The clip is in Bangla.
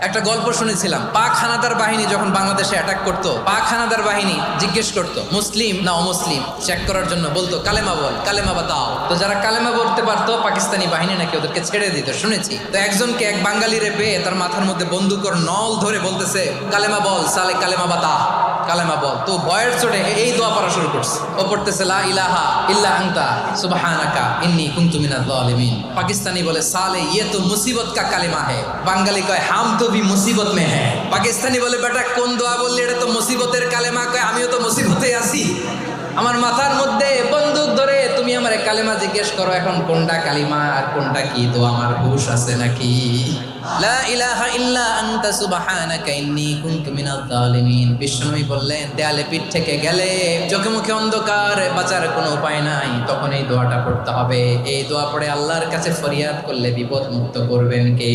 একটা গল্প শুনেছিলাম, পাক হানাদার বাহিনী যখন বাংলাদেশে অ্যাটাক করতো, পাক হানাদার বাহিনী জিজ্ঞেস করতো মুসলিম না অমুসলিম চেক করার জন্য, বলতো কালেমা বল, কালেমা বাতাও। তো যারা কালেমা বলতে পারতো পাকিস্তানি বাহিনী নাকি ওদেরকে ছেড়ে দিত, শুনেছি। তো একজনকে এক বাঙালিরে পেয়ে তার মাথার মধ্যে বন্দুকর নল ধরে বলতেছে কালেমা বল সালে, কালেমা বাতা, কালেমা বল। তো ভয়ের চোটে এই দোয়া পড়া শুরু করছে। ও পড়তেছে লা ইলাহা ইল্লা আনতা সুবহানাকা ইন্নী কুনতু মিনাজ জালিমিন। পাকিস্তানি বলে সালে ইয়ে তো মুসিবত কা কালেমা হে। বাঙালি কয় হাম তো ভি মুসিবত মে হ্যাঁ। পাকিস্তানি বলে বেটা কোন দোয়া বললি, এটা তো মুসিবতের কালেমা। কয় আমিও তো মুসিবতে আছি, আমার মাথার মধ্যে বন্দুক ধরে তুমি আমার কালেমা জিজ্ঞেস করো, এখন কোনটা কালিমা আর কোনটা কি, তো আমার হুশ আছে নাকি? লা ইলাহা ইল্লা আনতা সুবহানাকা ইন্নী কুনতু মিনাজ জালিমিন। বিষ্ণুই বললেন দেয়ালে পিঠ থেকে গেলে, চোখে মুখে অন্ধকার, বাঁচার কোনো উপায় নাই, তখন এই দোয়াটা পড়তে হবে। এই দোয়া পড়ে আল্লাহর কাছে ফরিয়াদ করলে বিপদ মুক্ত করবেন কে?